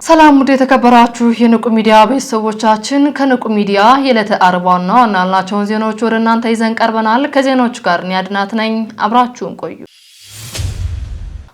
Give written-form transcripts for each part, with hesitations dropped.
ሰላም ውድ የተከበራችሁ የንቁ ሚዲያ ቤተሰቦቻችን ከንቁ ሚዲያ የዕለተ ዓርብ ዋና ያልናቸውን ዜናዎች ወደ እናንተ ይዘን ቀርበናል። ከዜናዎቹ ጋር ኒያድናት ነኝ። አብራችሁን ቆዩ።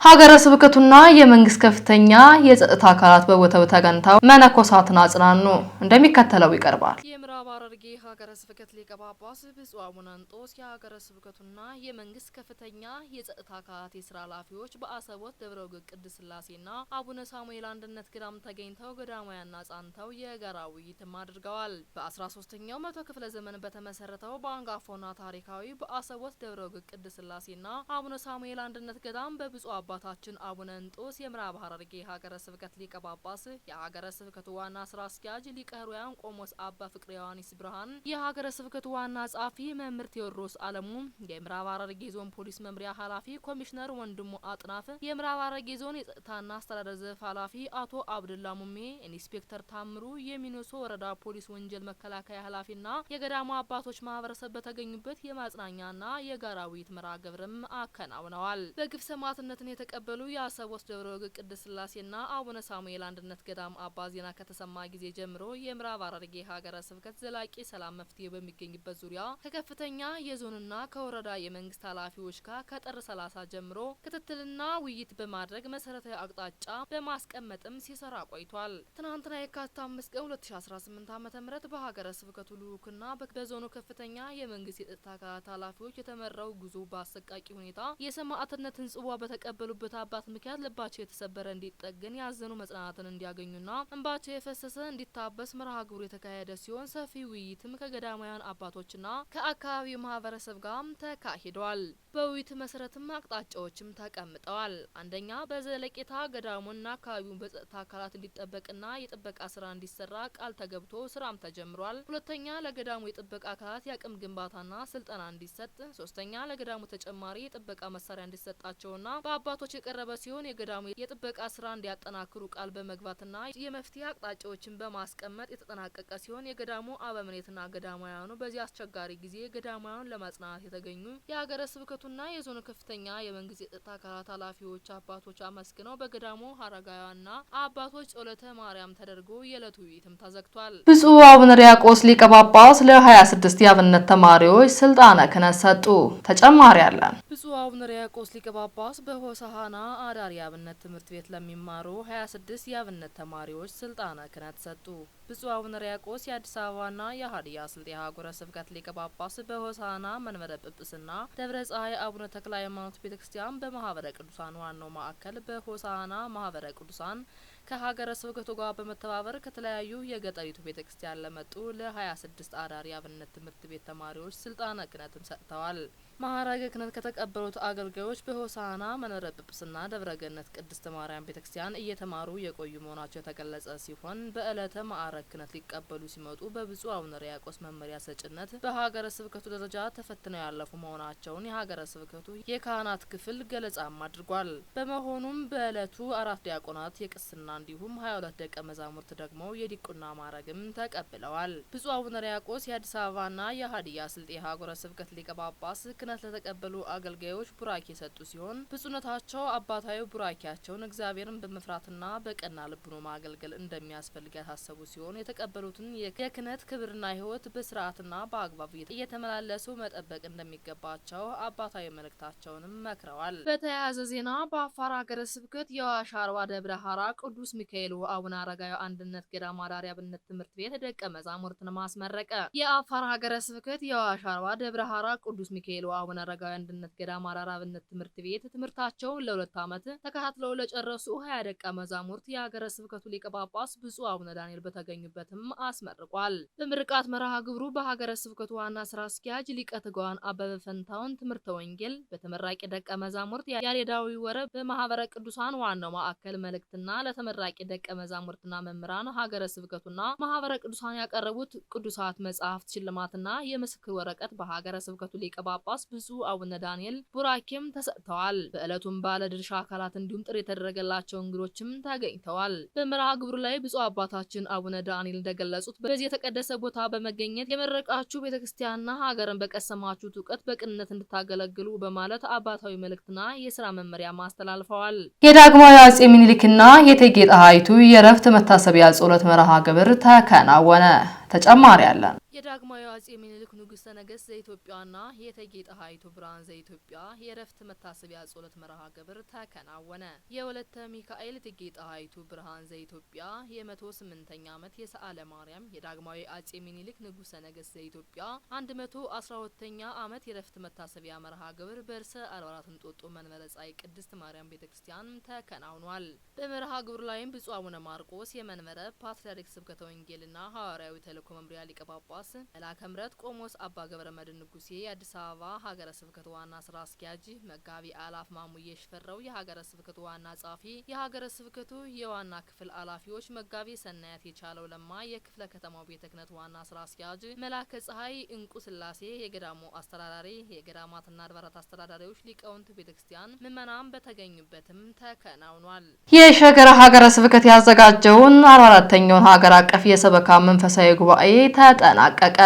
ሀገረ ስብከቱና የመንግስት ከፍተኛ የጸጥታ አካላት በቦታው ተገኝተው መነኮሳትን አጽናኑ። እንደሚከተለው ይቀርባል። የምዕራብ ሐረርጌ ሀገረ ስብከት ሊቀ ጳጳስ ብፁዕ አቡነ እንጦንስ የሀገረ ስብከቱና የመንግስት ከፍተኛ የጸጥታ አካላት የስራ ኃላፊዎች በአሰቦት ደብረ ቅድስት ሥላሴና አቡነ ሳሙኤል አንድነት ገዳም ተገኝተው ገዳማውያን አጽናንተው የጋራ ውይይትም አድርገዋል። በ13ኛው መቶ ክፍለ ዘመን በተመሰረተው በአንጋፋውና ታሪካዊ በአሰቦት ደብረ ቅድስት ሥላሴና አቡነ ሳሙኤል አንድነት ገዳም በብፁዕ አባታችን አቡነ እንጦንስ የምዕራብ ሐረርጌ ሀገረ ስብከት ሊቀ ጳጳስ የሀገረ ስብከቱ ዋና ስራ አስኪያጅ ሊቀ ሕሩያን ቆሞስ አባ ፍቅረ ዮሐንስ ብርሃን፣ የሀገረ ስብከቱ ዋና ጸሐፊ መምህር ቴዎድሮስ አለሙ፣ የምዕራብ ሐረርጌ ዞን ፖሊስ መምሪያ ኃላፊ ኮሚሽነር ወንድሙ አጥናፍ፣ የምዕራብ ሐረርጌ ዞን የጸጥታና አስተዳደር ዘርፍ ኃላፊ አቶ አብዱላ ሙሜ፣ ኢንስፔክተር ታምሩ፣ የሚኖሶ ወረዳ ፖሊስ ወንጀል መከላከያ ኃላፊና የገዳሙ አባቶች ማህበረሰብ በተገኙበት የማጽናኛና የጋራ ውይይት መርሃ ግብርም አከናውነዋል። በግፍ ሰማዕትነትን የተቀበሉ የአሰቦት ደብረ ቅድስት ሥላሴና አቡነ ሳሙኤል አንድነት ገዳም አባ ዜና ከተሰማ ጊዜ ጀምሮ የምዕራብ ሐረርጌ ሀገረ ስብከት ዘላቂ ሰላም መፍትሄ በሚገኝበት ዙሪያ ከከፍተኛ የዞንና ከወረዳ የመንግስት ኃላፊዎች ጋር ከጥር 30 ጀምሮ ክትትልና ውይይት በማድረግ መሰረታዊ አቅጣጫ በማስቀመጥም ሲሰራ ቆይቷል። ትናንትና የካቲት 5 ቀን 2018 ዓ.ም በሀገረ ስብከቱ ልዑክና በዞኑ ከፍተኛ የመንግስት የጸጥታ አካላት ኃላፊዎች የተመራው ጉዞ በአሰቃቂ ሁኔታ የሰማዕትነትን ጽዋ በተቀበሉበት አባት ምክንያት ልባቸው የተሰበረ እንዲጠገን ያዘኑ መጽናናትን እንዲያገኙና እንባቸው የፈሰሰ እንዲታበስ መርሃ ግብሩ የተካሄደ ሲሆን ሰፊ ውይይትም ከገዳማውያን አባቶችና ከአካባቢው ማህበረሰብ ጋር ተካሂዷል። በውይይት መሰረትም አቅጣጫዎችም ተቀምጠዋል። አንደኛ፣ በዘለቄታ ገዳሙና አካባቢውን በጸጥታ አካላት እንዲጠበቅና የጥበቃ ስራ እንዲሰራ ቃል ተገብቶ ስራም ተጀምሯል። ሁለተኛ፣ ለገዳሙ የጥበቃ አካላት የአቅም ግንባታና ስልጠና እንዲሰጥ። ሶስተኛ፣ ለገዳሙ ተጨማሪ የጥበቃ መሳሪያ እንዲሰጣቸውና በአባቶች የቀረበ ሲሆን የገዳሙ የጥበቃ ስራ እንዲያጠናክሩ ቃል በመግባትና የመፍትሄ አቅጣጫዎችን በማስቀመጥ የተጠናቀቀ ሲሆን የገዳሙ አበምኔትና ገዳማውያኑ በዚህ አስቸጋሪ ጊዜ ገዳማውያኑን ለማጽናናት የተገኙ የሀገረ ስብከቱና የዞኑ ከፍተኛ የመንግስት የጸጥታ አካላት ኃላፊዎች አባቶች አመስግነው በገዳሙ ሐረጋውያንና አባቶች ጸሎተ ማርያም ተደርጎ የዕለቱ ውይይትም ተዘግቷል። ብፁዕ አቡነ ሪያቆስ ሊቀ ጳጳስ ለ26 የአብነት ተማሪዎች ስልጣነ ክህነት ሰጡ። ተጨማሪ አለ። ብፁዕ አቡነ ሪያቆስ ሊቀ ጳጳስ በሆሳዕና አዳሪ የአብነት ትምህርት ቤት ለሚማሩ 26 የአብነት ተማሪዎች ስልጣነ ክህነት ሰጡ። ብፁዕ አቡነ ሪያቆስ የአዲስ አበባና የሀዲያ ስልጤ ሀገረ ስብከት ሊቀ ጳጳስ በሆሳዕና መንበረ ጵጵስና ደብረ ፀሐይ አቡነ ተክለ ሃይማኖት ቤተክርስቲያን በማህበረ ቅዱሳን ዋናው ማዕከል በሆሳዕና ማህበረ ቅዱሳን ከሀገረ ስብከቱ ጋር በመተባበር ከተለያዩ የገጠሪቱ ቤተክርስቲያን ለመጡ ለ26 አዳሪ አብነት ትምህርት ቤት ተማሪዎች ስልጣነ ክህነትም ሰጥተዋል። ማዕረገ ክህነት ከተቀበሉት አገልጋዮች በሆሳዕና መንበረ ጵጵስና ደብረ ገነት ቅድስት ማርያም ቤተክርስቲያን እየተማሩ የቆዩ መሆናቸው የተገለጸ ሲሆን በዕለተ ማዕረገ ክህነት ሊቀበሉ ሲመጡ በብፁዕ አቡነ ሪያቆስ መመሪያ ሰጭነት በሀገረ ስብከቱ ደረጃ ተፈትነው ያለፉ መሆናቸውን የሀገረ ስብከቱ የካህናት ክፍል ገለጻም አድርጓል። በመሆኑም በዕለቱ 4 ዲያቆናት የቅስና እንዲሁም 22 ደቀ መዛሙርት ደግሞ የዲቁና ማዕረግም ተቀብለዋል። ብፁዕ አቡነ ሪያቆስ የአዲስ አበባና የሀዲያ ስልጤ ሀገረ ስብከት ሊቀ ጳጳስ ክህነት ለተቀበሉ አገልጋዮች ቡራኬ የሰጡ ሲሆን ብፁዕነታቸው አባታዊ ቡራኬያቸውን እግዚአብሔርን በመፍራትና በቀና ልቡኖ ማገልገል እንደሚያስፈልግ ያሳሰቡ ሲሆን የተቀበሉትን የክህነት ክብርና ሕይወት በስርዓትና በአግባብ እየተመላለሱ መጠበቅ እንደሚገባቸው አባታዊ መልእክታቸውንም መክረዋል። በተያያዘ ዜና በአፋር ሀገረ ስብከት የአዋሽ አርባ ደብረ ሀራ ቅዱስ ሚካኤል አቡነ አረጋዊ አንድነት ገዳም አዳሪ አብነት ትምህርት ቤት ደቀ መዛሙርትን ማስመረቀ። የአፋር ሀገረ ስብከት የአዋሽ አርባ ደብረ ሀራ ቅዱስ ሚካኤል አቡነ አረጋዊ አንድነት ገዳም አዳሪ አብነት ትምህርት ቤት ትምህርታቸውን ለ2 ዓመት ተከታትለው ለጨረሱ 20 ደቀ መዛሙርት የሀገረ ስብከቱ ሊቀ ጳጳስ ብፁዕ አቡነ ዳንኤል በተገኙበትም አስመርቋል። በምርቃት መርሃ ግብሩ በሀገረ ስብከቱ ዋና ስራ አስኪያጅ ሊቀ ትጉሃን አበበ ፈንታውን ትምህርተ ወንጌል በተመራቂ ደቀ መዛሙርት ያሬዳዊ ወረብ በማህበረ ቅዱሳን ዋናው ማዕከል መልእክትና ለተመራቂ ደቀ መዛሙርትና መምህራን ሀገረ ስብከቱና ማህበረ ቅዱሳን ያቀረቡት ቅዱሳት መጻሕፍት ሽልማትና የምስክር ወረቀት በሀገረ ስብከቱ ሊቀ ጳጳስ ብፁዕ አቡነ ዳንኤል ቡራኬም ተሰጥተዋል። በዕለቱም ባለ ድርሻ አካላት እንዲሁም ጥሪ የተደረገላቸው እንግዶችም ተገኝተዋል። በመርሃ ግብሩ ላይ ብፁዕ አባታችን አቡነ ዳንኤል እንደገለጹት በዚህ የተቀደሰ ቦታ በመገኘት የመረቃችሁ ቤተክርስቲያንና ሀገርን በቀሰማችሁት እውቀት በቅንነት እንድታገለግሉ በማለት አባታዊ መልእክትና የስራ መመሪያ ማስተላልፈዋል። የዳግማዊ አጼ ምኒልክና የእቴጌ ጣይቱ የዕረፍት መታሰቢያ ጸሎት መርሃ ግብር ተከናወነ። ተጨማሪ አለን። የዳግማዊ አጼ ምኒልክ ንጉሠ ነገሥት ዘኢትዮጵያና የእቴጌ ጣይቱ ብርሃን ዘኢትዮጵያ የዕረፍት መታሰቢያ ጸሎት መርሃ ግብር ተከናወነ። የወለተ ሚካኤል እቴጌ ጣይቱ ብርሃን ዘኢትዮጵያ የ108ኛ ዓመት የሰዓለ ማርያም የዳግማዊ አጼ ምኒልክ ንጉሠ ነገሥት ዘኢትዮጵያ 112ኛ ዓመት የዕረፍት መታሰቢያ መርሃ ግብር በርዕሰ አድባራት እንጦጦ መንበረ ጸሐይ ቅድስት ማርያም ቤተክርስቲያን ተከናውኗል። በመርሃ ግብሩ ላይም ብፁዕ አቡነ ማርቆስ የመንበረ ፓትርያርክ ስብከተ ወንጌልና ሐዋርያዊ ተልእኮ መምሪያ ሊቀ ጳጳስ መላከ ምሕረት ቆሞስ አባ ገብረ መድኅን ንጉሴ የአዲስ አበባ ሀገረ ስብከት ዋና ስራ አስኪያጅ፣ መጋቢ አላፍ ማሙዬ ሽፈራው የሀገረ ስብከቱ ዋና ጸሐፊ፣ የሀገረ ስብከቱ የዋና ክፍል ኃላፊዎች፣ መጋቢ ሰናያት የቻለው ለማ የክፍለ ከተማው ቤተ ክህነት ዋና ስራ አስኪያጅ፣ መላከ ፀሐይ እንቁ ስላሴ የገዳሙ አስተዳዳሪ፣ የገዳማትና አድባራት አስተዳዳሪዎች፣ ሊቃውንት ቤተክርስቲያን ምዕመናን በተገኙበትም ተከናውኗል። የሸገር ሀገረ ስብከት ያዘጋጀውን 44ኛውን ሀገር አቀፍ የሰበካ መንፈሳዊ ጉባኤ ተጠናቀቀ።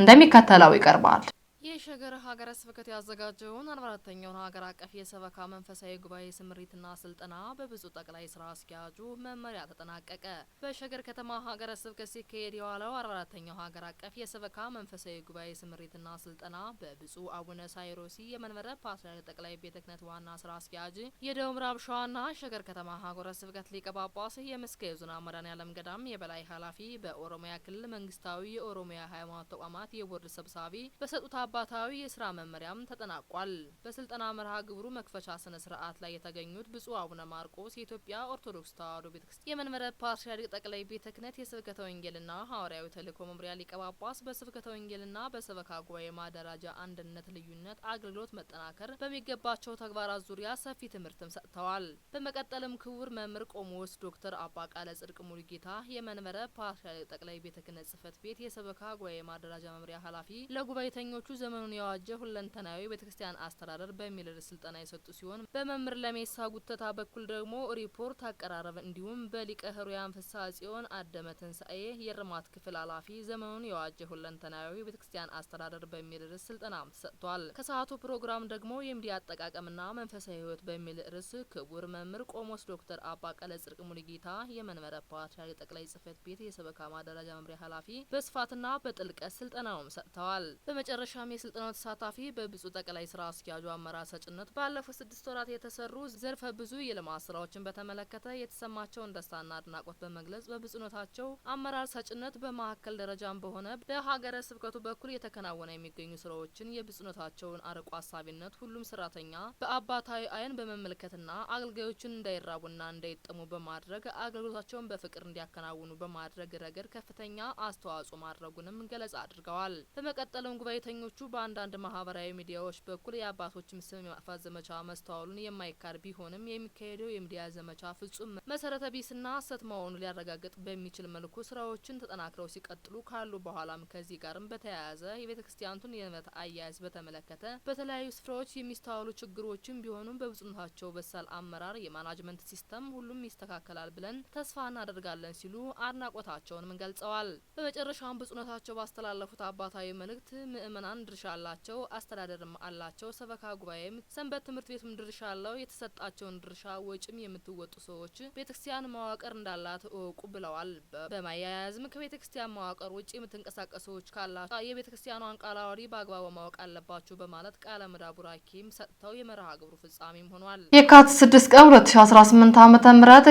እንደሚከተለው ይቀርባል። የሸገር ሀገረ ስብከት ያዘጋጀውን 44ኛውን ሀገር አቀፍ የሰበካ መንፈሳዊ ጉባኤ ስምሪትና ስልጠና በብፁዕ ጠቅላይ ስራ አስኪያጁ መመሪያ ተጠናቀቀ። በሸገር ከተማ ሀገረ ስብከት ሲካሄድ የዋለው 44ኛው ሀገር አቀፍ የሰበካ መንፈሳዊ ጉባኤ ስምሪትና ስልጠና በብፁዕ አቡነ ሳይሮሲ የመንበረ ፓትርያርክ ጠቅላይ ቤተ ክህነት ዋና ስራ አስኪያጅ፣ የደቡብ ምዕራብ ሸዋና ሸገር ከተማ ሀገረ ስብከት ሊቀ ጳጳስ፣ የምስካየ ኅዙናን መድኃኔዓለም ገዳም የበላይ ኃላፊ፣ በኦሮሚያ ክልል መንግስታዊ የኦሮሚያ ሃይማኖት ተቋማት የቦርድ ሰብሳቢ በሰጡት አባታዊ የስራ መመሪያም ተጠናቋል። በስልጠና መርሃ ግብሩ መክፈቻ ስነ ስርዓት ላይ የተገኙት ብፁዕ አቡነ ማርቆስ የኢትዮጵያ ኦርቶዶክስ ተዋሕዶ ቤተክርስቲያን የመንበረ ፓትርያርክ ጠቅላይ ቤተ ክህነት የስብከተ ወንጌልና ሐዋርያዊ ተልእኮ መምሪያ ሊቀ ጳጳስ በስብከተ ወንጌልና በሰበካ ጉባኤ ማደራጃ አንድነት፣ ልዩነት፣ አገልግሎት መጠናከር በሚገባቸው ተግባራት ዙሪያ ሰፊ ትምህርትም ሰጥተዋል። በመቀጠልም ክቡር መምህር ቆሞስ ዶክተር አባ ቃለ ጽድቅ ሙሉጌታ የመንበረ ፓትርያርክ ጠቅላይ ቤተ ክህነት ጽሕፈት ቤት የሰበካ ጉባኤ ማደራጃ መምሪያ ኃላፊ ለጉባኤተኞቹ ዘመኑን የዋጀ ሁለንተናዊ ቤተክርስቲያን አስተዳደር በሚል ርዕስ ስልጠና የሰጡ ሲሆን በመምህር ለሜሳ ጉተታ በኩል ደግሞ ሪፖርት አቀራረብ እንዲሁም በሊቀ ሕሩያን ፍስሐ ጽዮን አደመ ትንሳኤ የርማት ክፍል ኃላፊ ዘመኑን የዋጀ ሁለንተናዊ ቤተክርስቲያን አስተዳደር በሚል ርዕስ ስልጠና ተሰጥቷል። ከሰዓቱ ፕሮግራም ደግሞ የሚዲያ አጠቃቀምና መንፈሳዊ ሕይወት በሚል ርዕስ ክቡር መምህር ቆሞስ ዶክተር አባ ቃለ ጽድቅ ሙሉጌታ የመንበረ ፓትርያርክ ጠቅላይ ጽሕፈት ቤት የሰበካ ማደራጃ መምሪያ ኃላፊ በስፋትና በጥልቀት ስልጠናውን ሰጥተዋል። በመጨረሻም የስልጠናው ተሳታፊ በብፁዕ ጠቅላይ ስራ አስኪያጁ አመራር ሰጭነት ባለፉት 6 ወራት የተሰሩ ዘርፈ ብዙ የልማት ስራዎችን በተመለከተ የተሰማቸውን ደስታና አድናቆት በመግለጽ በብፁዕነታቸው አመራር ሰጭነት በማዕከል ደረጃም በሆነ በሀገረ ስብከቱ በኩል የተከናወነ የሚገኙ ስራዎችን የብፁዕነታቸውን አርቆ አሳቢነት ሁሉም ሰራተኛ በአባታዊ ዓይን በመመልከትና አገልጋዮችን እንዳይራቡና እንዳይጠሙ በማድረግ አገልግሎታቸውን በፍቅር እንዲያከናውኑ በማድረግ ረገድ ከፍተኛ አስተዋጽኦ ማድረጉንም ገለጻ አድርገዋል። በመቀጠልም ጉባኤተኞቹ በአንዳንድ ማህበራዊ ሚዲያዎች በኩል የአባቶችም ስም የማጥፋት ዘመቻ መስተዋሉን የማይካድ ቢሆንም የሚካሄደው የሚዲያ ዘመቻ ፍጹም መሰረተ ቢስና ሐሰት መሆኑን ሊያረጋግጥ በሚችል መልኩ ስራዎችን ተጠናክረው ሲቀጥሉ ካሉ በኋላም ከዚህ ጋርም በተያያዘ የቤተ ክርስቲያኑን የንብረት አያያዝ በተመለከተ በተለያዩ ስፍራዎች የሚስተዋሉ ችግሮችን ቢሆኑም በብፁዕነታቸው በሳል አመራር የማናጅመንት ሲስተም ሁሉም ይስተካከላል ብለን ተስፋ እናደርጋለን ሲሉ አድናቆታቸውንም ገልጸዋል። በመጨረሻም ብፁዕነታቸው ባስተላለፉት አባታዊ መልእክት ምእመናን ድርሻ አላቸው፣ አስተዳደርም አላቸው፣ ሰበካ ጉባኤም ሰንበት ትምህርት ቤትም ድርሻ አለው። የተሰጣቸውን ድርሻ ወጪም የምትወጡ ሰዎች ቤተክርስቲያን መዋቅር እንዳላት እወቁ ብለዋል። በማያያዝም ከቤተክርስቲያን መዋቅር ውጭ የምትንቀሳቀሱ ሰዎች ካላችሁ የቤተክርስቲያኗን ቃለ ዓዋዲ በአግባቡ ማወቅ አለባችሁ በማለት ቃለ ምዕዳን ቡራኬም ሰጥተው የመርሃ ግብሩ ፍጻሜም ሆኗል። የካቲት 6 ቀን 2018 ዓ.ም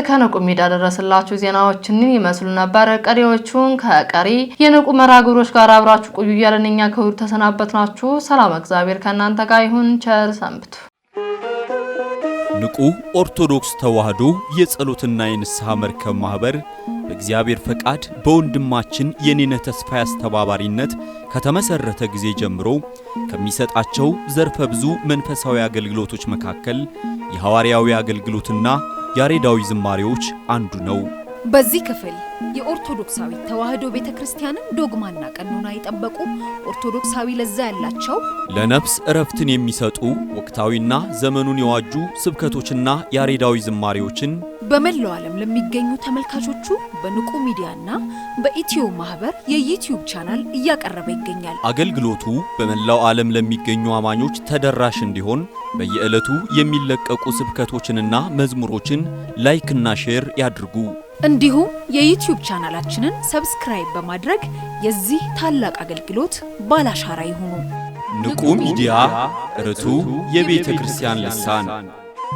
ከንቁ ሚዲያ ደረሰላችሁ ዜናዎችን ይመስሉ ነበር። ቀሪዎቹን ከቀሪ የንቁ መርሃ ግብሮች ጋር አብራችሁ ቆዩ እያልን እኛ ከሁሉ ተሰናበትናችሁ። ሰላም እግዚአብሔር ከእናንተ ጋር ይሁን። ቸር ሰንብቱ። ንቁ ኦርቶዶክስ ተዋሕዶ የጸሎትና የንስሐ መርከብ ማህበር በእግዚአብሔር ፈቃድ በወንድማችን የኔነ ተስፋዬ አስተባባሪነት ከተመሰረተ ጊዜ ጀምሮ ከሚሰጣቸው ዘርፈ ብዙ መንፈሳዊ አገልግሎቶች መካከል የሐዋርያዊ አገልግሎትና ያሬዳዊ ዝማሬዎች አንዱ ነው። በዚህ ክፍል የኦርቶዶክሳዊ ተዋሕዶ ቤተክርስቲያንን ዶግማና ቀኖና የጠበቁ ኦርቶዶክሳዊ ለዛ ያላቸው ለነፍስ እረፍትን የሚሰጡ ወቅታዊና ዘመኑን የዋጁ ስብከቶችና ያሬዳዊ ዝማሬዎችን በመላው ዓለም ለሚገኙ ተመልካቾቹ በንቁ ሚዲያና በኢትዮ ማህበር የዩቲዩብ ቻናል እያቀረበ ይገኛል። አገልግሎቱ በመላው ዓለም ለሚገኙ አማኞች ተደራሽ እንዲሆን በየዕለቱ የሚለቀቁ ስብከቶችንና መዝሙሮችን ላይክና ሼር ያድርጉ። እንዲሁም የዩቲዩብ ቻናላችንን ሰብስክራይብ በማድረግ የዚህ ታላቅ አገልግሎት ባላሻራ ይሁኑ። ንቁ ሚዲያ ርቱ የቤተ ክርስቲያን ልሳን